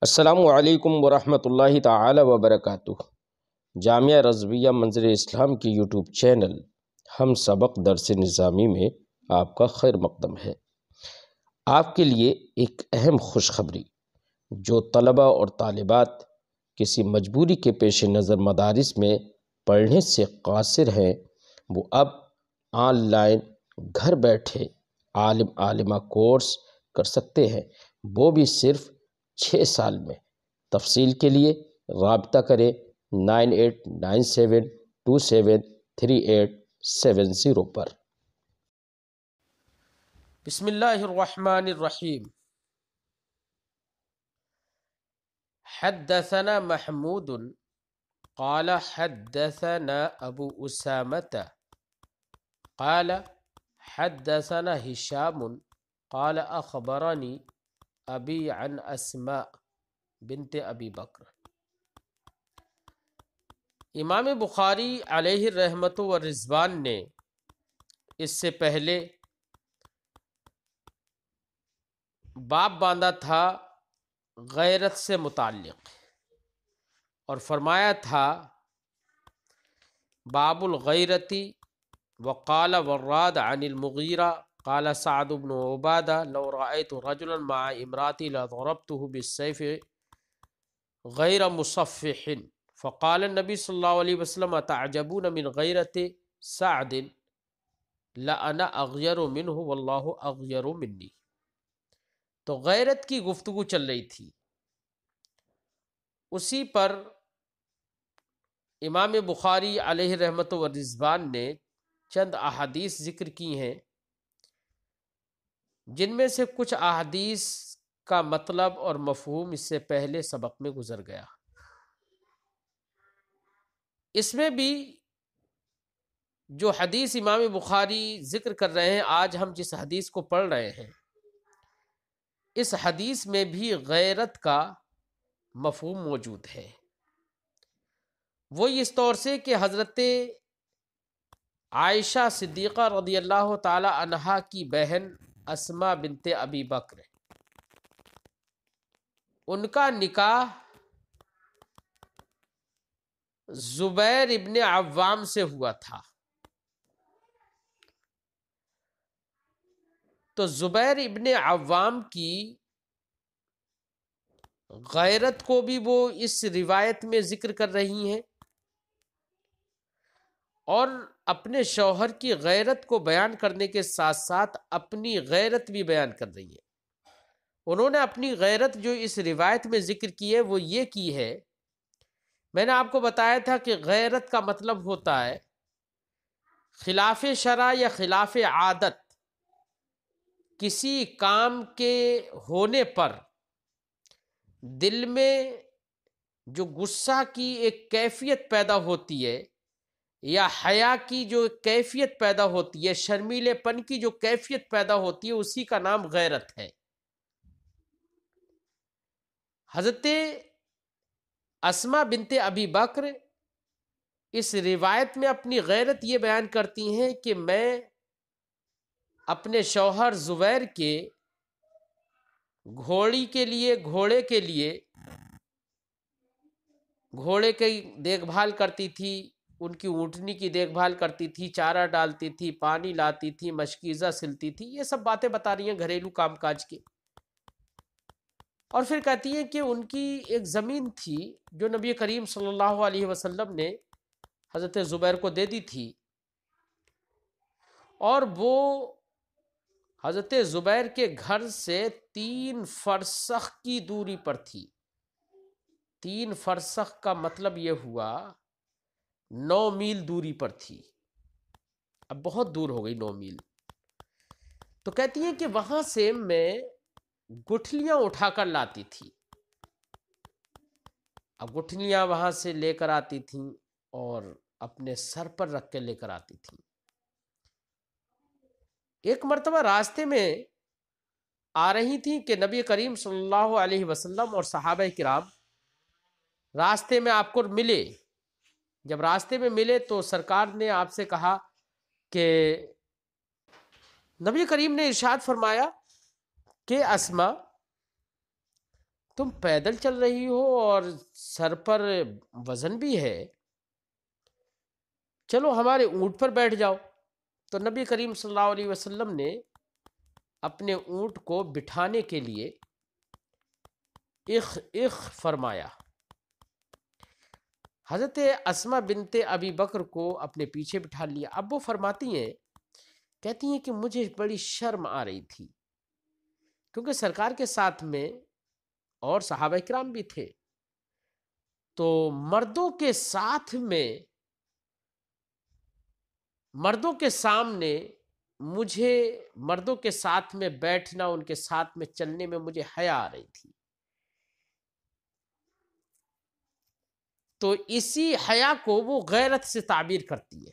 السلام علیکم ورحمۃ اللہ تعالی وبرکاتہ۔ جامعہ رضویہ منظر اسلام کی یوٹیوب چینل ہم سبق درس نظامی میں آپ کا خیر مقدم ہے۔ آپ کے لیے ایک اہم خوشخبری، جو طلباء اور طالبات کسی مجبوری کے پیش نظر مدارس میں پڑھنے سے قاصر ہیں، وہ اب آن لائن گھر بیٹھے عالمہ کورس کر سکتے ہیں، وہ بھی صرف 6 سال میں۔ تفصیل کے لیے رابطہ کریں 9897273870 پر۔ بسم اللہ الرحمن الرحیم۔ حدثنا محمود قال حدثنا ابو اسامة قال حدثنا هشام قال اخبرني ابی عن اسماء بنت ابی بکر۔ امام بخاری علیہ الرحمۃ والرضوان نے اس سے پہلے باب باندھا تھا غیرت سے متعلق، اور فرمایا تھا باب الغیرتی، وقال وراد عن المغیرہ قال سعد بن عبادہ لو رأيت رجلا مع امراتی لضربته بالسيف غیر مصفح، فقال النبی صلی اللہ علیہ وسلم تعجبون من غیرت سعد لأنا اغیر منہ واللہ اغیر منی۔ تو غیرت کی گفتگو چل رہی تھی، اسی پر امام بخاری علیہ رحمت و رضوان نے چند احادیث ذکر کی ہیں، جن میں سے کچھ احادیث کا مطلب اور مفہوم اس سے پہلے سبق میں گزر گیا۔ اس میں بھی جو حدیث امام بخاری ذکر کر رہے ہیں، آج ہم جس حدیث کو پڑھ رہے ہیں، اس حدیث میں بھی غیرت کا مفہوم موجود ہے۔ وہ اس طور سے کہ حضرت عائشہ صدیقہ رضی اللہ تعالی عنہا کی بہن اسماء بنت ابی بکر، ان کا نکاح زبیر ابن عوام سے ہوا تھا، تو زبیر ابن عوام کی غیرت کو بھی وہ اس روایت میں ذکر کر رہی ہیں، اور اپنے شوہر کی غیرت کو بیان کرنے کے ساتھ ساتھ اپنی غیرت بھی بیان کر رہی ہیں۔ انہوں نے اپنی غیرت جو اس روایت میں ذکر کی ہے وہ یہ کی ہے، میں نے آپ کو بتایا تھا کہ غیرت کا مطلب ہوتا ہے خلاف شرع یا خلاف عادت، کسی کام کے ہونے پر دل میں جو غصہ کی ایک کیفیت پیدا ہوتی ہے، یا حیا کی جو کیفیت پیدا ہوتی ہے، شرمیلے پن کی جو کیفیت پیدا ہوتی ہے، اسی کا نام غیرت ہے۔ حضرت اسماء بنت ابی بکر اس روایت میں اپنی غیرت یہ بیان کرتی ہیں کہ میں اپنے شوہر زبیر کے گھوڑے کی دیکھ بھال کرتی تھی، ان کی اونٹنی کی دیکھ بھال کرتی تھی، چارہ ڈالتی تھی، پانی لاتی تھی، مشکیزہ سلتی تھی، یہ سب باتیں بتا رہی ہیں گھریلو کام کاج کی۔ اور پھر کہتی ہیں کہ ان کی ایک زمین تھی جو نبی کریم صلی اللہ علیہ وسلم نے حضرت زبیر کو دے دی تھی، اور وہ حضرت زبیر کے گھر سے 3 فرسخ کی دوری پر تھی۔ 3 فرسخ کا مطلب یہ ہوا 9 میل دوری پر تھی، اب بہت دور ہو گئی 9 میل۔ تو کہتی ہیں کہ وہاں سے میں گٹھلیاں اٹھا کر لاتی تھی، اب گٹھلیاں وہاں سے لے کر آتی تھیں اور اپنے سر پر رکھ کے لے کر آتی تھیں۔ ایک مرتبہ راستے میں آ رہی تھیں کہ نبی کریم صلی اللہ علیہ وسلم اور صحابہ کرام راستے میں آپ کو ملے۔ جب راستے میں ملے تو سرکار نے آپ سے کہا کہ نبی کریم نے ارشاد فرمایا کہ اسماء تم پیدل چل رہی ہو اور سر پر وزن بھی ہے، چلو ہمارے اونٹ پر بیٹھ جاؤ۔ تو نبی کریم صلی اللہ علیہ وسلم نے اپنے اونٹ کو بٹھانے کے لیے اخ فرمایا۔ حضرت اسما بنت ابی بکر کو اپنے پیچھے بٹھا لیا۔ اب وہ فرماتی ہیں، کہتی ہیں کہ مجھے بڑی شرم آ رہی تھی، کیونکہ سرکار کے ساتھ میں اور صحابہ کرام بھی تھے، تو مردوں کے ساتھ میں، مردوں کے سامنے مجھے، مردوں کے ساتھ میں بیٹھنا، ان کے ساتھ میں چلنے میں مجھے حیا آ رہی تھی۔ تو اسی حیا کو وہ غیرت سے تعبیر کرتی ہے۔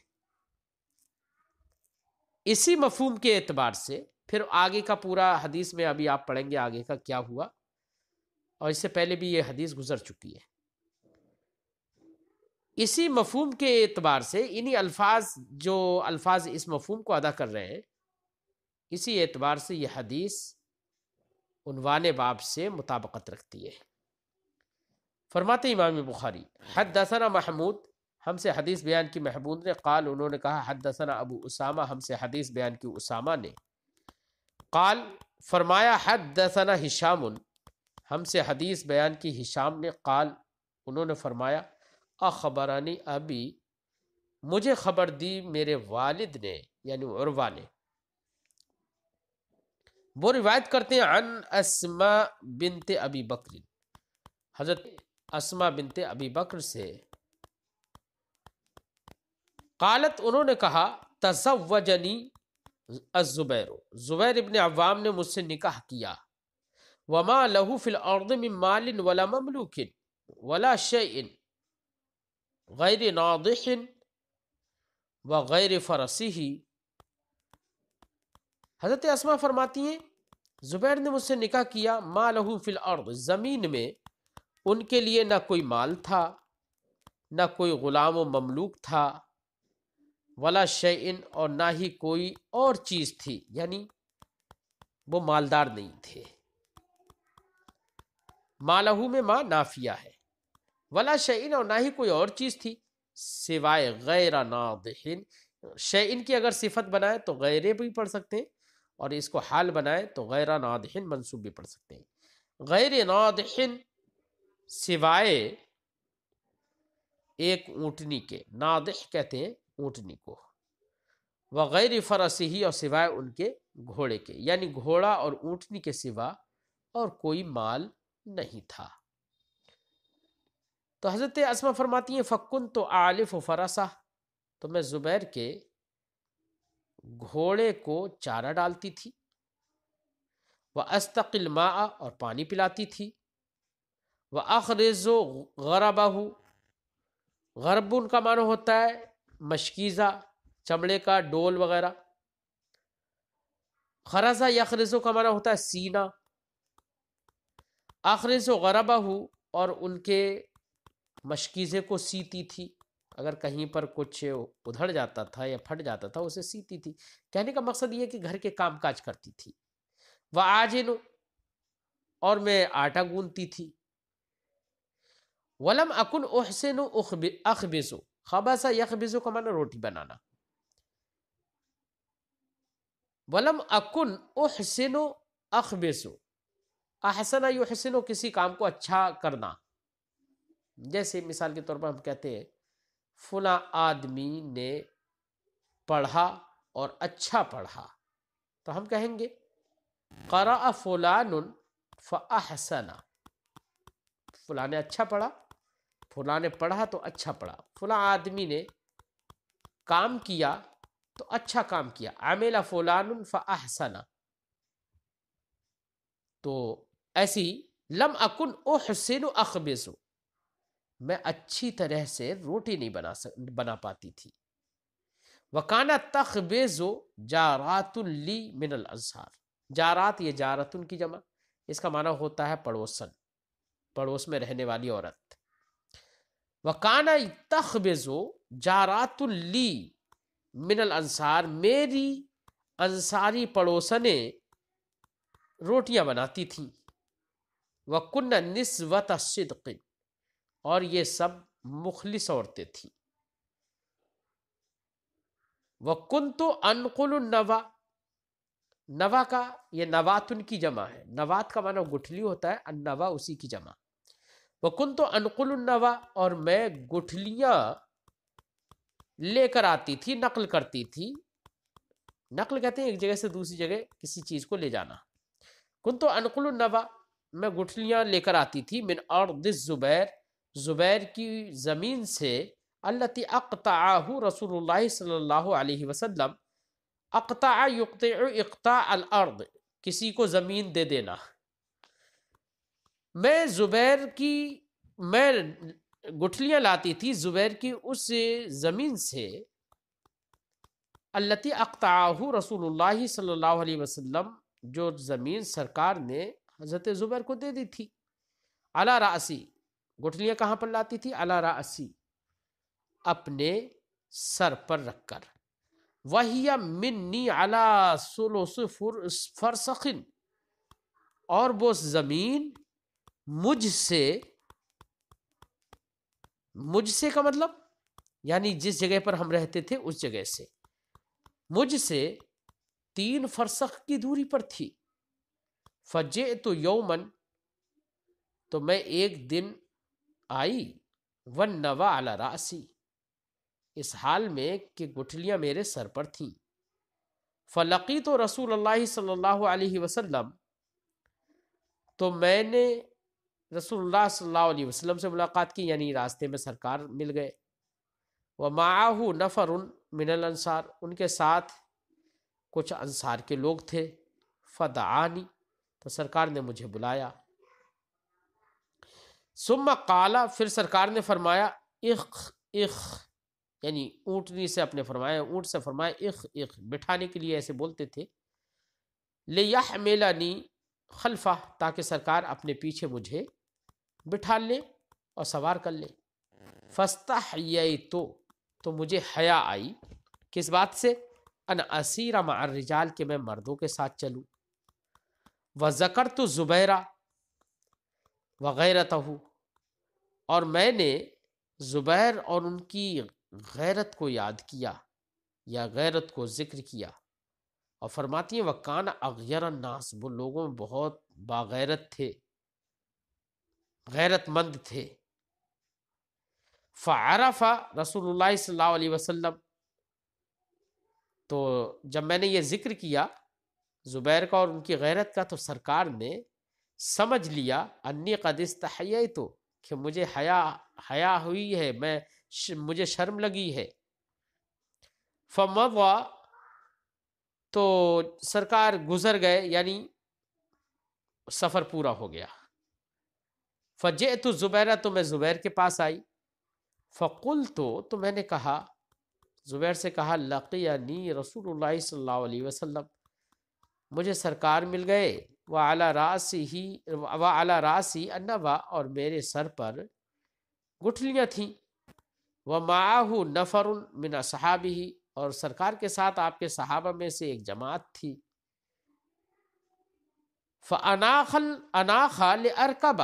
اسی مفہوم کے اعتبار سے پھر آگے کا پورا حدیث میں ابھی آپ پڑھیں گے آگے کا کیا ہوا، اور اس سے پہلے بھی یہ حدیث گزر چکی ہے۔ اسی مفہوم کے اعتبار سے انہی الفاظ، جو الفاظ اس مفہوم کو ادا کر رہے ہیں، اسی اعتبار سے یہ حدیث عنوان باب سے مطابقت رکھتی ہے۔ فرماتے امام بخاری، حدثنا محمود، ہم سے حدیث بیان کی محمود نے، قال انہوں نے کہا، حدثنا ابو اسامہ، ہم سے حدیث بیان کی اسامہ نے، قال فرمایا، حدثنا ہشام، ہم سے حدیث بیان کی ہشام نے، قال انہوں نے فرمایا، اخبرانی ابی، مجھے خبر دی میرے والد نے، یعنی عروہ نے۔ وہ روایت کرتے ہیں عن اسماء بنت ابی بکر، حضرت اسماء بنت ابی بکر سے، قالت انہوں نے کہا، تزوجنی الزبیر، زبیر ابن عوام نے مجھ سے نکاح کیا، وما له فی الارض من مال ولا مملوک ولا شیء غیر ناضح وغیر فرسہ۔ حضرت اسماء فرماتی ہیں، زبیر نے مجھ سے نکاح کیا، ما لہو فی الارض، زمین میں ان کے لیے نہ کوئی مال تھا، نہ کوئی غلام و مملوک تھا، ولا شیئن، اور نہ ہی کوئی اور چیز تھی، یعنی وہ مالدار نہیں تھے۔ مالہو میں ما نافیہ ہے، ولا شیئن، اور نہ ہی کوئی اور چیز تھی، سوائے غیر ناضحن، شیئن کی اگر صفت بنائے تو غیرے بھی پڑھ سکتے ہیں، اور اس کو حال بنائے تو غیر ناضحن منصوب بھی پڑھ سکتے ہیں۔ غیر ناضحن سوائے ایک اونٹنی کے، ناضح کہتے ہیں اونٹنی کو، وغیر فرسہی، اور سوائے ان کے گھوڑے کے، یعنی گھوڑا اور اونٹنی کے سوا اور کوئی مال نہیں تھا۔ تو حضرت اسماء فرماتی ہیں، فکن تو عالف و فرسہ، تو میں زبیر کے گھوڑے کو چارہ ڈالتی تھی، وَأَسْتَقِي الْمَاءَ، اور پانی پلاتی تھی، وَأَخْرِزُ غَرَبَهُ، غرب ان کا معنی ہوتا ہے مشکیزہ، چمڑے کا ڈول وغیرہ، خرزہ یخرزو کا معنی ہوتا ہے سینہ، اخرز غربہ، اور ان کے مشکیزے کو سیتی تھی، اگر کہیں پر کچھ ادھڑ جاتا تھا یا پھٹ جاتا تھا اسے سیتی تھی۔ کہنے کا مقصد یہ کہ گھر کے کام کاج کرتی تھی۔ وعاجن، اور میں آٹا گوندتی تھی۔ ولم اکن احسن اخبز، خبز یخبز کا معنی روٹی بنانا۔ ولم اکن احسن اخبز، احسن یحسن، کسی کام کو اچھا کرنا، جیسے مثال کے طور پر ہم کہتے ہیں فلاں آدمی نے پڑھا اور اچھا پڑھا، تو ہم کہیں گے قرأ فلان فاحسن، فلاں نے اچھا پڑھا، فلاں نے پڑھا تو اچھا پڑھا، فلاں آدمی نے کام کیا تو اچھا کام کیا، عمل فلان فاحسن۔ تو ایسی لم اکن احسن اخبز، میں اچھی طرح سے روٹی نہیں بنا پاتی تھی۔ وَكَانَتْ تَخْبِزُ جَارَاتٌ لِّي مِنَ الْأَنصَارِ، جارات یہ جارتن کی جمع، اس کا معنی ہوتا ہے پڑوسن، پڑوس میں رہنے والی عورت۔ وَكَانَ تَخْبِزُ جَارَاتٌ لِّي مِنَ الْأَنصَارِ، میری انصاری پڑوسنیں روٹیاں بناتی تھیں۔ وَكُنَّ نِسْوَةَ صِدْقٍ، اور یہ سب مخلص عورتیں تھیں. وَكُنْتُ أَنْقُلُ النَّوَى، نوا کا یہ نواتن کی جمع ہے، نوات کا معنی گٹھلی ہوتا ہے، النوا اسی کی جمع. وَكُنْتُ أَنْقُلُ النَّوَى، اور میں گٹھلیاں لے کر آتی تھی، نقل کرتی تھی. نقل کہتے ہیں ایک جگہ سے دوسری جگہ کسی چیز کو لے جانا. كنت انقل النوا، میں گٹھلیاں لے کر آتی تھی، من ارض الزبیر، زبیر کی زمین سے، التی اقطعہ رسول اللہ صلی اللہ علیہ وسلم. اقطع یقطع اقطاع الارض، کسی کو زمین دے دینا. میں زبیر کی، میں گٹھلیاں لاتی تھی زبیر کی اس زمین سے، التی اقطعہ رسول اللہ صلی اللہ علیہ وسلم، جو زمین سرکار نے حضرت زبیر کو دے دی تھی. علی راسی، گٹھلیاں کہاں پر لاتی تھی؟ علی راسی، اپنے سر پر رکھ کر. وَهِيَ مِنِّي عَلَى ثُلُثِ فَرْسَخٍ، اور وہ زمین مجھ سے کا مطلب یعنی جس جگہ پر ہم رہتے تھے اس جگہ سے، مجھ سے 3 فرسخ کی دوری پر تھی. فجئت یومن، تو میں ایک دن آئی، والنوى علی راسی، اس حال میں کہ گٹھلیاں میرے سر پر تھیں. فلقیت رسول اللہ صلی اللہ علیہ وسلم، تو میں نے رسول اللہ صلی اللہ علیہ وسلم سے ملاقات کی، یعنی راستے میں سرکار مل گئے. ومعہ نفر من الانصار، ان کے ساتھ کچھ انصار کے لوگ تھے. فدعانی، تو سرکار نے مجھے بلایا. ثم قال، پھر سرکار نے فرمایا، اخ اخ، یعنی اونٹنی سے اپنے فرمایا، اونٹ سے فرمایا اخ اخ، بٹھانے کے لیے ایسے بولتے تھے. لیحملنی خلفہ، تاکہ سرکار اپنے پیچھے مجھے بٹھا لے اور سوار کر لے. فاستحییت، تو مجھے حیا آئی، کس بات سے؟ ان اسیر مع الرجال، کہ میں مردوں کے ساتھ چلوں. وذکرت زبیرہ وغیرتہ، اور میں نے زبیر اور ان کی غیرت کو یاد کیا یا غیرت کو ذکر کیا. اور فرماتی ہیں وکان اغیر الناس، وہ لوگوں میں بہت باغیرت تھے، غیرت مند تھے. فعرف رسول اللہ صلی اللہ علیہ وسلم، تو جب میں نے یہ ذکر کیا زبیر کا اور ان کی غیرت کا، تو سرکار نے سمجھ لیا انی قد استحییت، کہ مجھے حیا ہوئی ہے، مجھے شرم لگی ہے. فمضى، تو سرکار گزر گئے، یعنی سفر پورا ہو گیا. فجئت زبیرہ، تو میں زبیر کے پاس آئی. فقلت، تو میں نے کہا، زبیر سے کہا، لقینی رسول اللہ صلی اللہ علیہ وسلم، مجھے سرکار مل گئے. وعلی راسی النوى، اور میرے سر پر گٹھلیاں تھیں. ومعہ نفر من اصحابہ، اور سرکار کے ساتھ آپ کے صحابہ میں سے ایک جماعت تھی. فاناخ لارکب،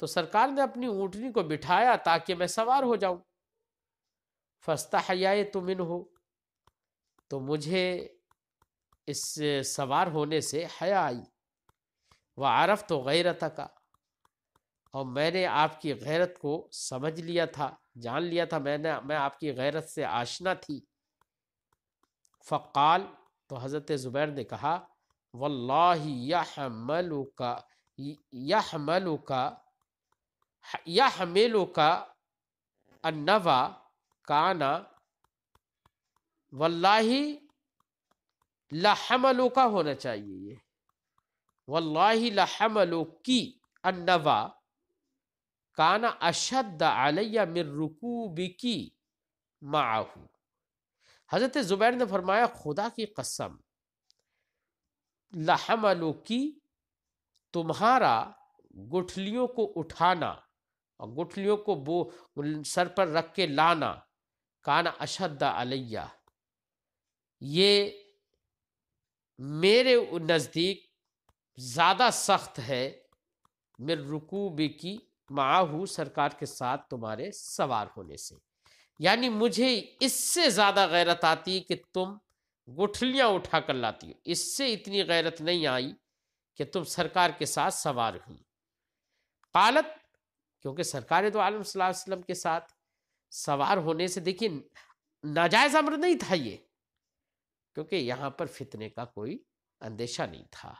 تو سرکار نے اپنی اونٹنی کو بٹھایا تاکہ میں سوار ہو جاؤں. فاستحییت منہ، تو مجھے اس سوار ہونے سے حیا آئی. وعرفت غیرتک، اور میں نے آپ کی غیرت کو سمجھ لیا تھا، جان لیا تھا، میں آپ کی غیرت سے آشنا تھی. فقال، تو حضرت زبیر نے کہا، واللہ یحملک النوى کان، واللہ لحملک ہونا چاہیے یہ، واللہ لحملکی النوى کان اشد علی من رکوبکی معہ. حضرت زبیر نے فرمایا خدا کی قسم، لحملکی، تمہارا گٹھلیوں کو اٹھانا اور گٹھلیوں کو سر پر رکھ کے لانا، کان اشد علیہ، یہ میرے نزدیک زیادہ سخت ہے، من رکوبکی معاہو، سرکار کے ساتھ تمہارے سوار ہونے سے، یعنی مجھے اس سے زیادہ غیرت آتی کہ تم گٹھلیاں اٹھا کر لاتی ہو، اس سے اتنی غیرت نہیں آئی کہ تم سرکار کے ساتھ سوار ہوئی۔ قالت، کیونکہ سرکار دو عالم صلی اللہ علیہ وسلم کے ساتھ سوار ہونے سے دیکھیے ناجائز امر نہیں تھا یہ، کیونکہ یہاں پر فتنے کا کوئی اندیشہ نہیں تھا۔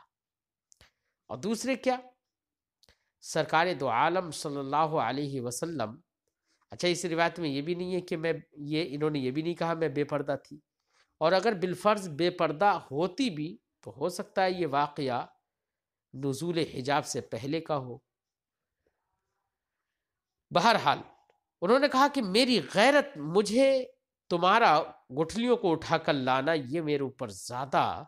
اور دوسرے کیا، سرکار دو عالم صلی اللہ علیہ وسلم، اچھا اس روایت میں یہ بھی نہیں ہے کہ انہوں نے یہ بھی نہیں کہا میں بے پردہ تھی، اور اگر بالفرض بے پردہ ہوتی بھی تو ہو سکتا ہے یہ واقعہ نزول حجاب سے پہلے کا ہو۔ بہرحال انہوں نے کہا کہ میری غیرت، مجھے تمہارا گٹھلیوں کو اٹھا کر لانا یہ میرے اوپر زیادہ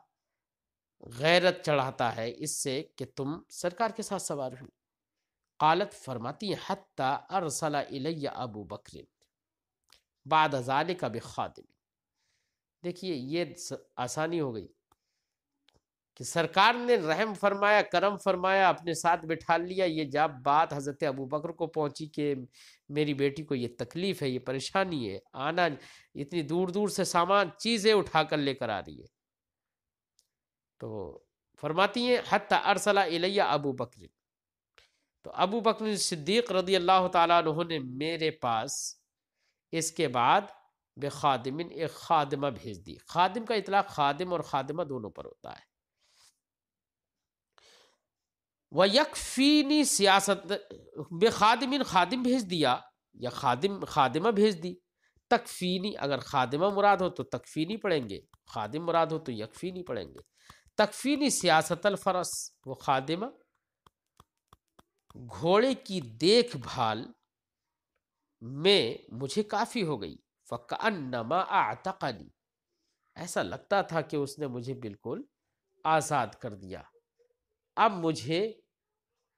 غیرت چڑھاتا ہے اس سے کہ تم سرکار کے ساتھ سوار ہوئی۔ قالت، فرماتی ہیں حتی ارسل الی ابو بکر بعد ذالک بخادم۔ دیکھیے یہ آسانی ہو گئی کہ سرکار نے رحم فرمایا، کرم فرمایا، اپنے ساتھ بٹھا لیا۔ یہ جب بات حضرت ابو بکر کو پہنچی کہ میری بیٹی کو یہ تکلیف ہے، یہ پریشانی ہے، آنا اتنی دور دور سے سامان چیزیں اٹھا کر لے کر آ رہی ہے، تو فرماتی ہیں حتی ارسل الی ابو بکر، تو ابو بکر صدیق رضی اللہ تعالیٰ عنہ نے میرے پاس اس کے بعد بخادم، ایک خادمہ بھیج دی۔ خادم کا اطلاق خادم اور خادمہ دونوں پر ہوتا ہے۔ وَيَكْفِينِي سیاست، بخادم، خادم بھیج دیا یا خادمہ بھیج دی۔ تکفینی، اگر خادمہ مراد ہو تو تکفینی پڑھیں گے، خادم مراد ہو تو یکفینی پڑھیں گے۔ تکفینی سیاست الفرس، وہ خادمہ گھوڑے کی دیکھ بھال میں مجھے کافی ہو گئی۔ فَكَأَنَّمَا أَعْتَقَنِي، ایسا لگتا تھا کہ اس نے مجھے بالکل آزاد کر دیا، اب مجھے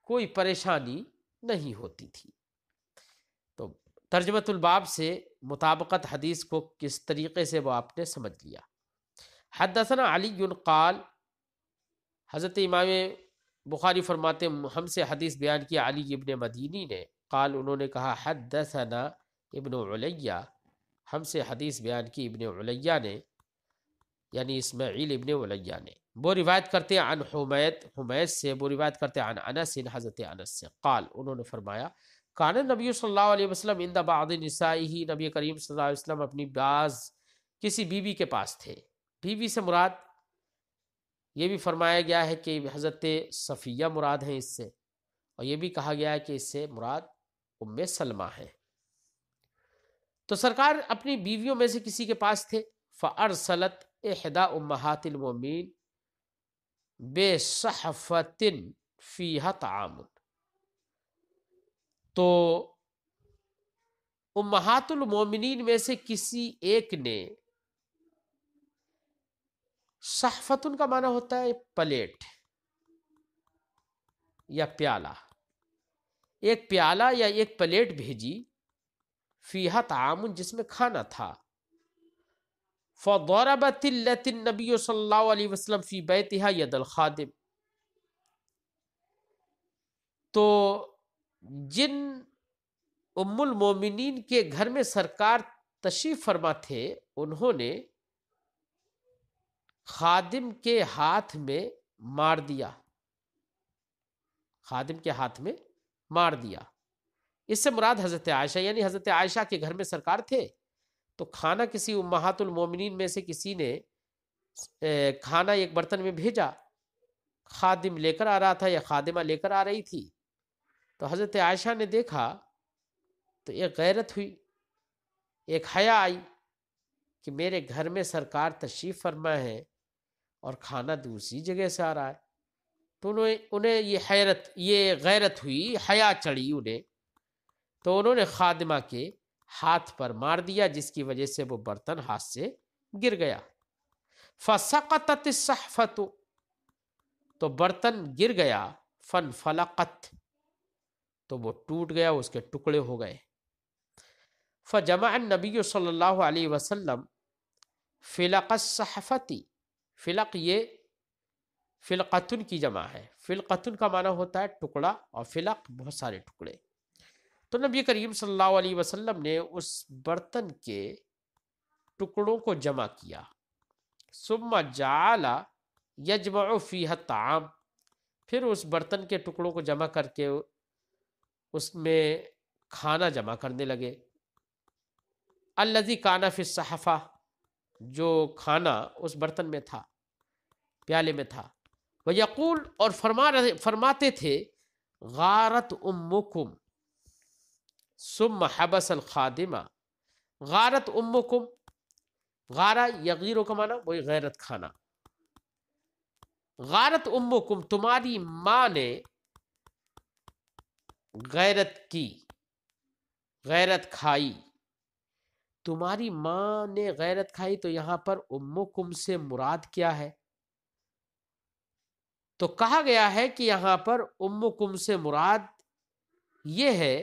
کوئی پریشانی نہیں ہوتی تھی۔ تو ترجمۃ الباب سے مطابقت حدیث کو کس طریقے سے وہ آپ نے سمجھ لیا۔ حدثنا علی قال، حضرت امام بخاری فرماتے ہیں ہم سے حدیث بیان کیا علی ابن مدینی نے، قال انہوں نے کہا حدثنا ابن علیہ، ہم سے حدیث بیان کی ابن علیہ نے، یعنی اسماعیل ابن علیہ نے، وہ روایت کرتے ہیں عن حمید سے، وہ روایت کرتے ہیں عن انس، حضرت انس سے، قال انہوں نے فرمایا کان نبی صلی اللہ علیہ وسلم عند بعض نسائہ، نبی کریم صلی اللہ علیہ وسلم اپنی بعض کسی بیوی کے پاس تھے۔ بیوی سے مراد یہ بھی فرمایا گیا ہے کہ حضرت صفیہ مراد ہیں اس سے، اور یہ بھی کہا گیا ہے کہ اس سے مراد ام سلمہ ہے۔ تو سرکار اپنی بیویوں میں سے کسی کے پاس تھے، فارسلت احدی امہات المؤمنین بصحفۃ فیہا طعام، تو امہات المومنین میں سے کسی ایک نے، صحفتن کا معنی ہوتا ہے پلیٹ یا پیالہ، ایک پیالہ یا ایک پلیٹ بھیجی، فیہا طعام، جس میں کھانا تھا۔ فضربت النبی صلی اللہ علیہ وسلم فی بیتہا ید الخادم، تو جن ام المومنین کے گھر میں سرکار تشریف فرما تھے، انہوں نے خادم کے ہاتھ میں مار دیا، خادم کے ہاتھ میں مار دیا۔ اس سے مراد حضرت عائشہ، یعنی حضرت عائشہ کے گھر میں سرکار تھے، تو کھانا کسی امہات المومنین میں سے کسی نے کھانا ایک برتن میں بھیجا، خادم لے کر آ رہا تھا یا خادمہ لے کر آ رہی تھی، تو حضرت عائشہ نے دیکھا تو ایک غیرت ہوئی، ایک حیا آئی کہ میرے گھر میں سرکار تشریف فرما ہے اور کھانا دوسری جگہ سے آ رہا ہے، تو انہیں یہ غیرت ہوئی، حیا چڑھی انہیں، تو انہوں نے خادمہ کے ہاتھ پر مار دیا، جس کی وجہ سے وہ برتن ہاتھ سے گر گیا۔ فسقطت الصحفۃ، تو برتن گر گیا، فانفلقت، تو وہ ٹوٹ گیا، اس کے ٹکڑے ہو گئے۔ فجمع النبی صلی اللہ علیہ وسلم فلق الصحفۃ، فلق یہ فلقتن کی جمع ہے، فلقتن کا معنی ہوتا ہے ٹکڑا، اور فلق بہت سارے ٹکڑے۔ تو نبی کریم صلی اللہ علیہ وسلم نے اس برتن کے ٹکڑوں کو جمع کیا، ثم جعل یجمع فیہ الطعام، پھر اس برتن کے ٹکڑوں کو جمع کر کے اس میں کھانا جمع کرنے لگے، الذی کان فی الصحفہ، جو کھانا اس برتن میں تھا، پیالے میں تھا، ویقول، اور فرماتے تھے، غارت امکم ثم حبس الخادمہ، غارت امکم، غارہ یغیرو کا معنی وہی غیرت کھانا، غارت امکم، تمہاری ماں نے غیرت کی، غیرت کھائی، تمہاری ماں نے غیرت کھائی، تو یہاں پر امکم سے مراد کیا ہے؟ تو کہا گیا ہے کہ یہاں پر امکم سے مراد یہ ہے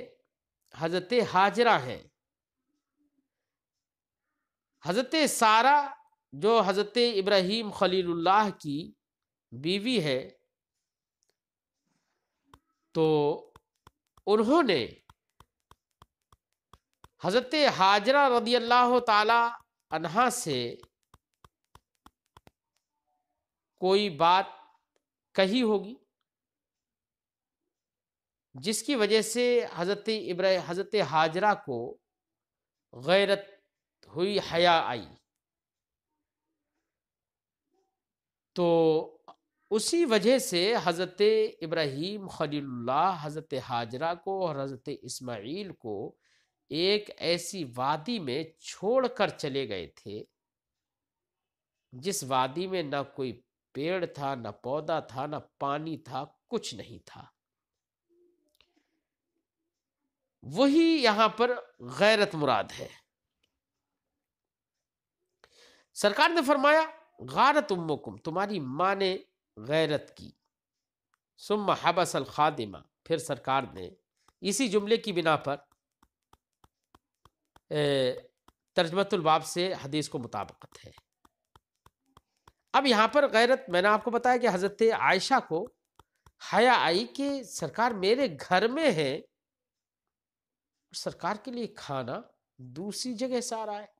حضرت ہاجرہ ہیں، حضرت سارہ جو حضرت ابراہیم خلیل اللہ کی بیوی ہے، تو انہوں نے حضرت ہاجرہ رضی اللہ تعالی عنہا سے کوئی بات کہی ہوگی جس کی وجہ سے حضرت ہاجرہ کو غیرت ہوئی، حیا آئی، تو اسی وجہ سے حضرت ابراہیم خلیل اللہ حضرت ہاجرہ کو اور حضرت اسماعیل کو ایک ایسی وادی میں چھوڑ کر چلے گئے تھے جس وادی میں نہ کوئی پیڑ تھا، نہ پودا تھا، نہ پانی تھا، کچھ نہیں تھا۔ وہی یہاں پر غیرت مراد ہے۔ سرکار نے فرمایا غارت امکم، تمہاری ماں نے غیرت کی، ثم حبس الخادمہ، پھر سرکار نے اسی جملے کی بنا پر ترجمۃ الباب سے حدیث کو مطابقت ہے۔ اب یہاں پر غیرت، میں نے آپ کو بتایا کہ حضرت عائشہ کو حیا آئی کہ سرکار میرے گھر میں ہے، سرکار کے لیے کھانا دوسری جگہ سے آ رہا ہے،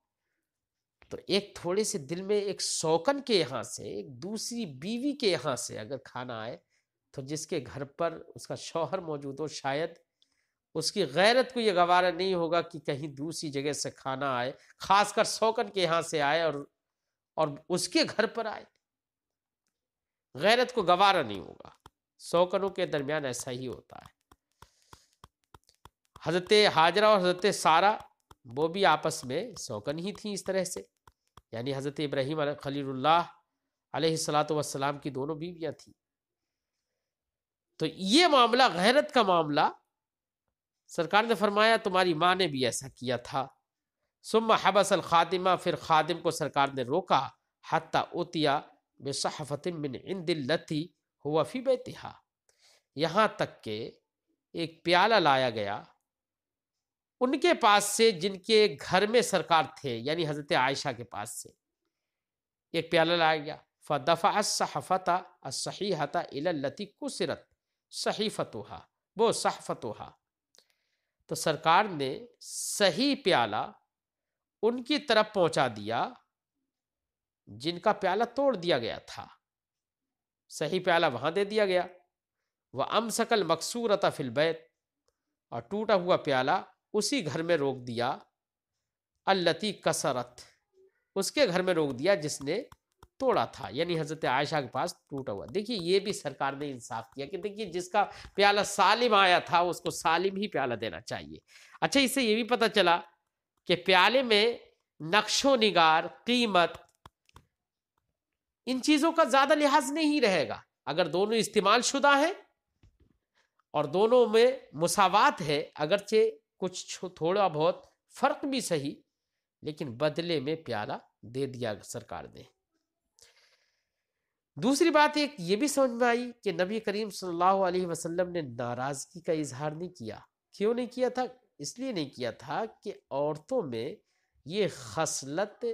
تو ایک تھوڑے سے دل میں ایک سوکن کے یہاں سے، ایک دوسری بیوی کے یہاں سے اگر کھانا آئے تو جس کے گھر پر اس کا شوہر موجود ہو، شاید اس کی غیرت کو یہ گوارا نہیں ہوگا کہ کہیں دوسری جگہ سے کھانا آئے، خاص کر سوکن کے یہاں سے آئے اور اس کے گھر پر آئے، غیرت کو گوارا نہیں ہوگا۔ سوکنوں کے درمیان ایسا ہی ہوتا ہے۔ حضرت ہاجرہ اور حضرت سارہ وہ بھی آپس میں سوکن ہی تھیں اس طرح سے، یعنی حضرت ابراہیم خلیل اللہ علیہ الصلاۃ والسلام کی دونوں بیویاں تھیں۔ تو یہ معاملہ، غیرت کا معاملہ، سرکار نے فرمایا تمہاری ماں نے بھی ایسا کیا تھا۔ ثم حبس الخادمہ، پھر خادم کو سرکار نے روکا، حتی اتیا بصحفۃ من عند التی ہوا فی بیتہا، یہاں تک کہ ایک پیالہ لایا گیا ان کے پاس سے جن کے گھر میں سرکار تھے، یعنی حضرت عائشہ کے پاس سے ایک پیالہ لایا گیا۔ فدفع الصحفۃ الصحیحۃ الی التی کسرت صحیفتها وہ صحفتها، تو سرکار نے صحیح پیالہ ان کی طرف پہنچا دیا جن کا پیالہ توڑ دیا گیا تھا، صحیح پیالہ وہاں دے دیا گیا۔ وامسک المکسورۃ فی البیت، اور ٹوٹا ہوا پیالہ اسی گھر میں روک دیا، التی کسرت، اس کے گھر میں روک دیا جس نے توڑا تھا، یعنی حضرت عائشہ کے پاس ٹوٹا ہوا۔ دیکھیے یہ بھی سرکار نے انصاف کیا کہ دیکھیے جس کا پیالہ سالم آیا تھا اس کو سالم ہی پیالہ دینا چاہیے۔ اچھا، اس سے یہ بھی پتہ چلا کہ پیالے میں نقش و نگار، قیمت، ان چیزوں کا زیادہ لحاظ نہیں رہے گا اگر دونوں استعمال شدہ ہیں اور دونوں میں مساوات ہے، اگرچہ کچھ تھوڑا بہت فرق بھی صحیح، لیکن بدلے میں پیالہ دے دیا سرکار نے۔ دوسری بات ایک یہ بھی سمجھ میں آئی کہ نبی کریم صلی اللہ علیہ وسلم نے ناراضگی کا اظہار نہیں کیا۔ کیوں نہیں کیا تھا؟ اس لیے نہیں کیا تھا کہ عورتوں میں یہ خصلت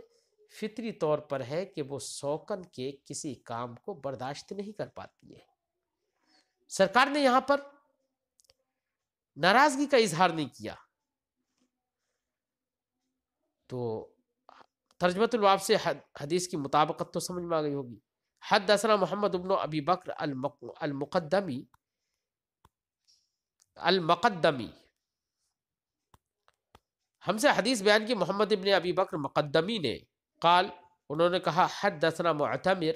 فطری طور پر ہے کہ وہ سوکن کے کسی کام کو برداشت نہیں کر پاتی ہے۔ سرکار نے یہاں پر ناراضگی کا اظہار نہیں کیا، تو ترجمۃ الباب سے حدیث کی مطابقت تو سمجھ میں آ گئی ہوگی۔ حدثنا محمد بن ابی بکر المقدمی، ہم سے حدیث بیان کی محمد ابن ابی بکر مقدمی نے، قال، انہوں نے کہا، حدثنا معتمر،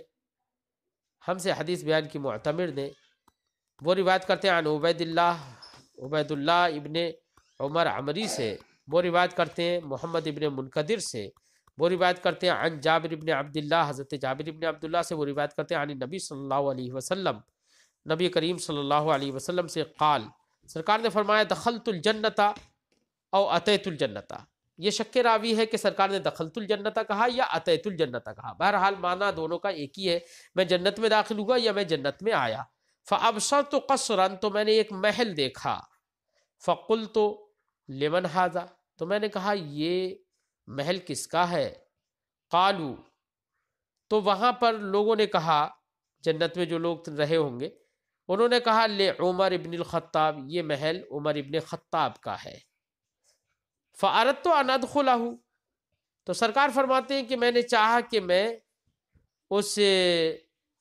ہم سے حدیث بیان کی معتمر نے، وہ روایت کرتے ہیں عن عبید اللہ ابن عمر عمری سے، وہ روایت کرتے ہیں محمد ابن منقدر سے، وہ روایت کرتے ہیں عن جابر ابن عبداللہ، حضرت جابر ابن عبداللہ سے، وہ روایت کرتے ہیں عن نبی صلی اللہ علیہ وسلم، نبی کریم صلی اللہ علیہ وسلم سے، قال، سرکار نے فرمایا، دخلت الجنت او اتیت الجنت، یہ شک راوی ہے کہ سرکار نے دخلت الجنت کہا یا اتیت الجنت کہا، بہرحال معنی دونوں کا ایک ہی ہے، میں جنت میں داخل ہوا یا میں جنت میں آیا۔ فابصرت قصرا، تو میں نے ایک محل دیکھا، فقلت لمن ھذا، تو میں نے کہا یہ محل کس کا ہے؟ قالو، تو وہاں پر لوگوں نے کہا، جنت میں جو لوگ رہے ہوں گے انہوں نے کہا، لعمر ابن الخطاب، یہ محل عمر ابن خطاب کا ہے۔ فاردت ان ادخلہ، تو سرکار فرماتے ہیں کہ میں نے چاہا کہ میں اس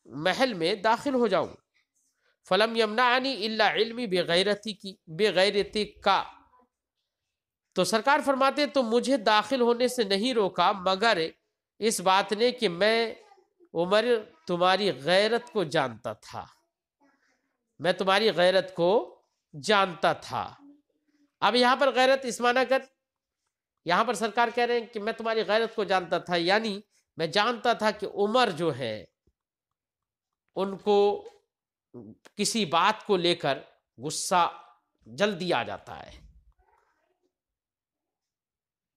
محل میں داخل ہو جاؤں۔ فلم یمنعنی الا علمی بغیرتی کا، تو سرکار فرماتے ہیں تو مجھے داخل ہونے سے نہیں روکا مگر اس بات نے کہ میں عمر تمہاری غیرت کو جانتا تھا، میں تمہاری غیرت کو جانتا تھا۔ اب یہاں پر غیرت اس معنی کر، یہاں پر سرکار کہہ رہے ہیں کہ میں تمہاری غیرت کو جانتا تھا، یعنی میں جانتا تھا کہ عمر جو ہے ان کو کسی بات کو لے کر غصہ جلدی آ جاتا ہے،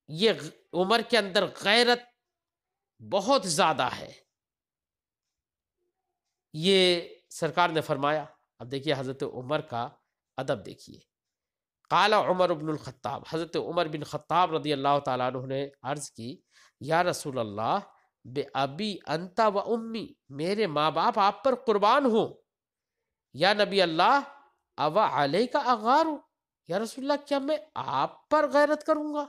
یہ عمر کے اندر غیرت بہت زیادہ ہے، یہ سرکار نے فرمایا۔ اب دیکھیے حضرت عمر کا ادب دیکھیے، قال عمر بن الخطاب، حضرت عمر بن خطاب رضی اللہ تعالیٰ عنہ نے عرض کی، یا رسول اللہ، بے ابی انت و امی، میرے ماں باپ آپ پر قربان ہوں، یا نبی اللہ، او علیک اغار، یا رسول اللہ کیا میں آپ پر غیرت کروں گا؟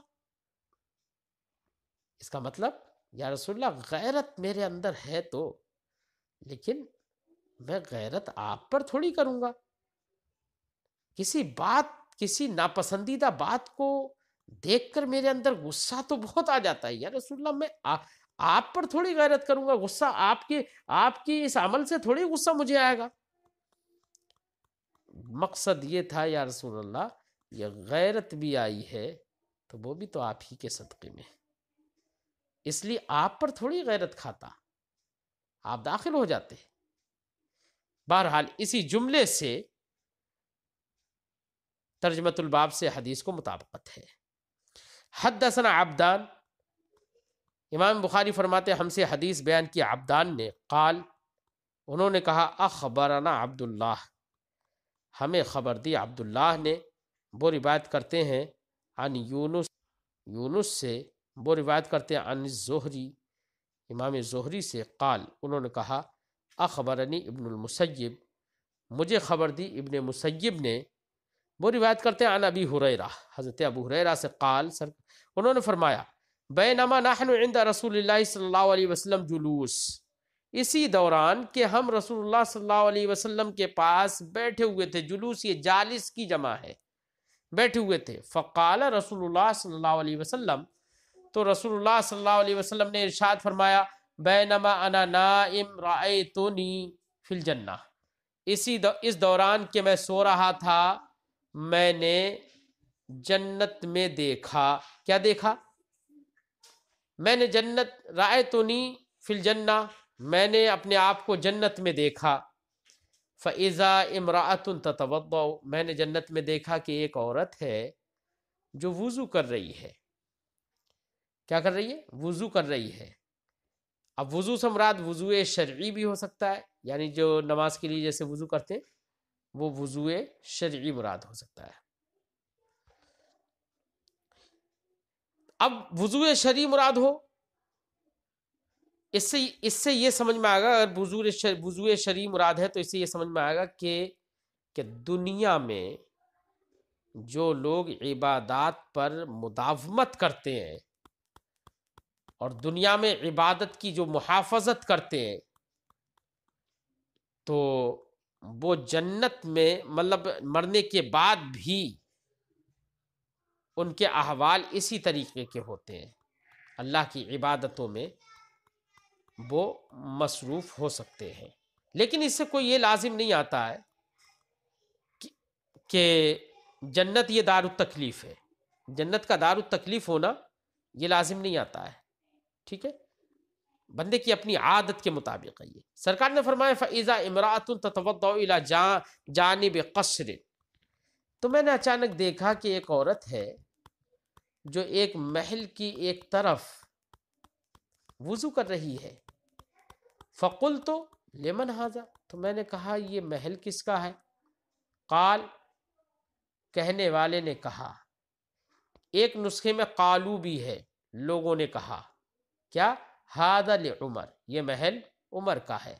اس کا مطلب، یا رسول اللہ غیرت میرے اندر ہے تو، لیکن میں غیرت آپ پر تھوڑی کروں گا، کسی ناپسندیدہ بات کو دیکھ کر میرے اندر غصہ تو بہت آ جاتا ہے، یا رسول اللہ میں آپ پر تھوڑی غیرت کروں گا، غصہ آپ کی اس عمل سے تھوڑی غصہ مجھے آئے گا۔ مقصد یہ تھا، یا رسول اللہ یہ غیرت بھی آئی ہے تو وہ بھی تو آپ ہی کے صدقے میں، اس لیے آپ پر تھوڑی غیرت کھاتا، آپ داخل ہو جاتے۔ بہرحال اسی جملے سے ترجمۃ الباب سے حدیث کو مطابقت ہے۔ حدثنا عبدان، امام بخاری فرماتے ہم سے حدیث بیان کی عبدان نے، قال، انہوں نے کہا، اخبرنا عبداللہ، ہمیں خبر دی عبداللہ نے، وہ روایت کرتے ہیں عن یونس سے، وہ روایت کرتے ہیں عن زہری، امام زہری سے، قال، انہوں نے کہا، اخبرنی ابن المسیب، مجھے خبر دی ابن مسیب نے، وہ روایت کرتے ہیں عن ابی ہریرہ، حضرت ابو ہریرہ سے، قال، انہوں نے فرمایا، بینما نحن عند رسول اللہ صلی اللہ علیہ وسلم جلوس، اسی دوران کہ ہم رسول اللہ صلی اللہ علیہ وسلم کے پاس بیٹھے ہوئے تھے، جلوس یہ جالس کی جمع ہے، بیٹھے ہوئے تھے، فقال رسول اللہ صلی اللہ علیہ وسلم، تو رسول اللہ صلی اللہ علیہ وسلم نے ارشاد فرمایا، بینما انا نائم رأیتنی فی الجنہ، اس دوران کہ میں سو رہا تھا میں نے جنت میں دیکھا، کیا دیکھا؟ میں نے جنت، رأیتنی فی الجنہ، میں نے اپنے آپ کو جنت میں دیکھا، فَإِذَا امْرَأَةٌ تَتَوَضَّأُ، میں نے جنت میں دیکھا کہ ایک عورت ہے جو وضو کر رہی ہے، کیا کر رہی ہے؟ وضو کر رہی ہے۔ اب وضو سے مراد وضو شرعی بھی ہو سکتا ہے، یعنی جو نماز کے لیے جیسے وضو کرتے ہیں وہ وضو شرعی مراد ہو سکتا ہے۔ اب وضو شرعی مراد ہو اس سے یہ سمجھ میں آئے گا، اگر وضو شرعی مراد ہے تو اس سے یہ سمجھ میں آئے گا کہ دنیا میں جو لوگ عبادات پر مداومت کرتے ہیں اور دنیا میں عبادت کی جو محافظت کرتے ہیں تو وہ جنت میں مطلب مرنے کے بعد بھی ان کے احوال اسی طریقے کے ہوتے ہیں، اللہ کی عبادتوں میں وہ مصروف ہو سکتے ہیں۔ لیکن اس سے کوئی یہ لازم نہیں آتا ہے کہ جنت یہ دار التکلیف ہے، جنت کا دار التکلیف ہونا یہ لازم نہیں آتا ہے، ٹھیک ہے، بندے کی اپنی عادت کے مطابق ہے یہ۔ سرکار نے فرمایا فَإِذَا امْرَأَةٌ تَتَوَضَّأُ إِلَى جَانِبِ قَصْرٍ، تو میں نے اچانک دیکھا کہ ایک عورت ہے جو ایک محل کی ایک طرف وضو کر رہی ہے۔ فَقُلْتُ لِمَنْ هَذَا، تو میں نے کہا یہ محل کس کا ہے؟ قال، کہنے والے نے کہا، ایک نسخے میں قالو بھی ہے، لوگوں نے کہا کیا؟ ہذا لعمر، یہ محل عمر کا ہے۔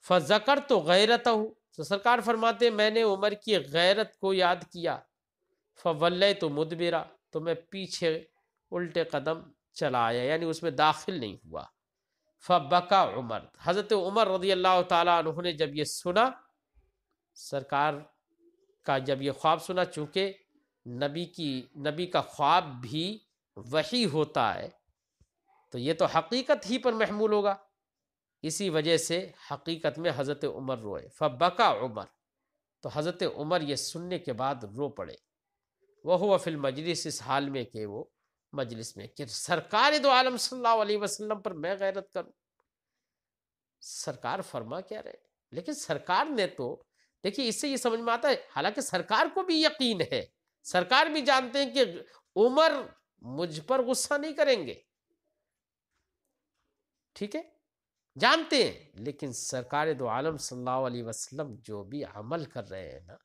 فذکرت غیرتہ، تو سرکار فرماتے میں نے عمر کی غیرت کو یاد کیا۔ فولیت مدبرا، تو میں پیچھے الٹے قدم چلا آیا، یعنی اس میں داخل نہیں ہوا۔ فبکا عمر، حضرت عمر رضی اللہ تعالیٰ عنہ نے جب یہ سنا، سرکار کا جب یہ خواب سنا، چونکہ نبی کا خواب بھی وحی ہوتا ہے تو یہ تو حقیقت ہی پر محمول ہوگا، اسی وجہ سے حقیقت میں حضرت عمر روئے۔ فبکا عمر، تو حضرت عمر یہ سننے کے بعد رو پڑے۔ وہو فی المجلس، اس حال میں کہ وہ مجلس میں، کہ سرکار دو عالم صلی اللہ علیہ وسلم پر میں غیرت کروں، سرکار فرما کیا رہے؟ لیکن سرکار نے تو دیکھیے، اس سے یہ سمجھ میں آتا ہے، حالانکہ سرکار کو بھی یقین ہے، سرکار بھی جانتے ہیں کہ عمر مجھ پر غصہ نہیں کریں گے، ٹھیک ہے، جانتے ہیں، لیکن سرکار دو عالم صلی اللہ علیہ وسلم جو بھی عمل کر رہے ہیں نا،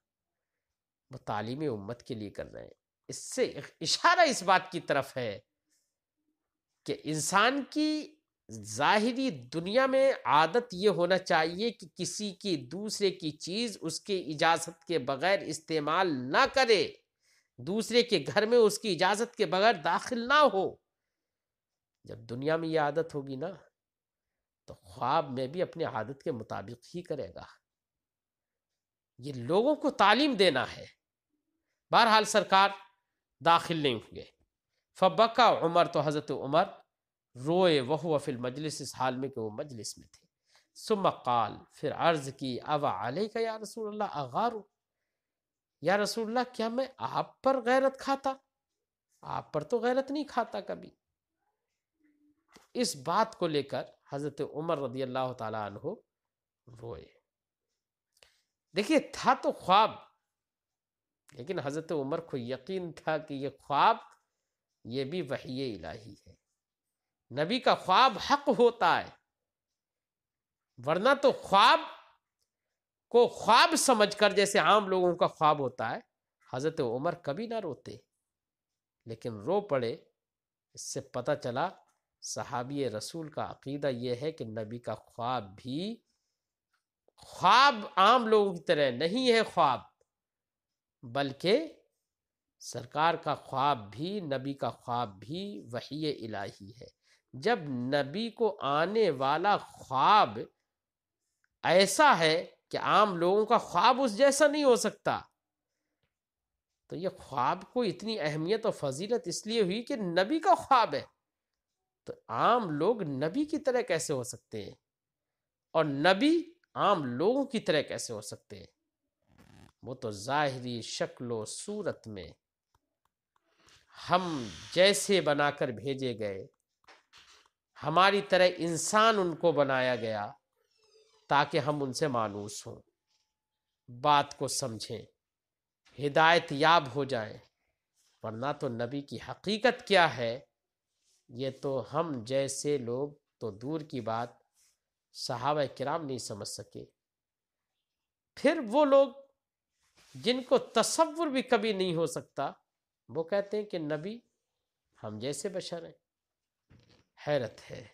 وہ تعلیم امت کے لیے کر رہے ہیں۔ اس سے اشارہ اس بات کی طرف ہے کہ انسان کی ظاہری دنیا میں عادت یہ ہونا چاہیے کہ کسی کی دوسرے کی چیز اس کے اجازت کے بغیر استعمال نہ کرے، دوسرے کے گھر میں اس کی اجازت کے بغیر داخل نہ ہو۔ جب دنیا میں یہ عادت ہوگی نا تو خواب میں بھی اپنے عادت کے مطابق ہی کرے گا۔ یہ لوگوں کو تعلیم دینا ہے۔ بہرحال سرکار داخل نہیں ہوئے۔ فبکا عمر، تو حضرت عمر روئے، وہو فی المجلس، اس حال میں کہ وہ مجلس میں تھے۔ ثم قال، پھر عرض کی، اوا علیک یا رسول اللہ اغار، یا رسول اللہ کیا میں آپ پر غیرت کھاتا؟ آپ پر تو غیرت نہیں کھاتا کبھی۔ اس بات کو لے کر حضرت عمر رضی اللہ تعالیٰ عنہ روئے۔ دیکھیے، تھا تو خواب، لیکن حضرت عمر کو یقین تھا کہ یہ خواب یہ بھی وحی الہی ہے، نبی کا خواب حق ہوتا ہے، ورنہ تو خواب کو خواب سمجھ کر جیسے عام لوگوں کا خواب ہوتا ہے، حضرت عمر کبھی نہ روتے، لیکن رو پڑے۔ اس سے پتہ چلا صحابی رسول کا عقیدہ یہ ہے کہ نبی کا خواب بھی خواب عام لوگوں کی طرح نہیں ہے خواب، بلکہ سرکار کا خواب بھی، نبی کا خواب بھی وحی الہی ہے۔ جب نبی کو آنے والا خواب ایسا ہے کہ عام لوگوں کا خواب اس جیسا نہیں ہو سکتا، تو یہ خواب کو اتنی اہمیت اور فضیلت اس لیے ہوئی کہ نبی کا خواب ہے، تو عام لوگ نبی کی طرح کیسے ہو سکتے ہیں، اور نبی عام لوگوں کی طرح کیسے ہو سکتے ہیں؟ وہ تو ظاہری شکل و صورت میں ہم جیسے بنا کر بھیجے گئے، ہماری طرح انسان ان کو بنایا گیا تاکہ ہم ان سے مانوس ہوں، بات کو سمجھیں، ہدایت یاب ہو جائیں، ورنہ تو نبی کی حقیقت کیا ہے یہ تو ہم جیسے لوگ تو دور کی بات صحابہ کرام نہیں سمجھ سکے۔ پھر وہ لوگ جن کو تصور بھی کبھی نہیں ہو سکتا، وہ کہتے ہیں کہ نبی ہم جیسے بشر ہیں۔ حیرت ہے۔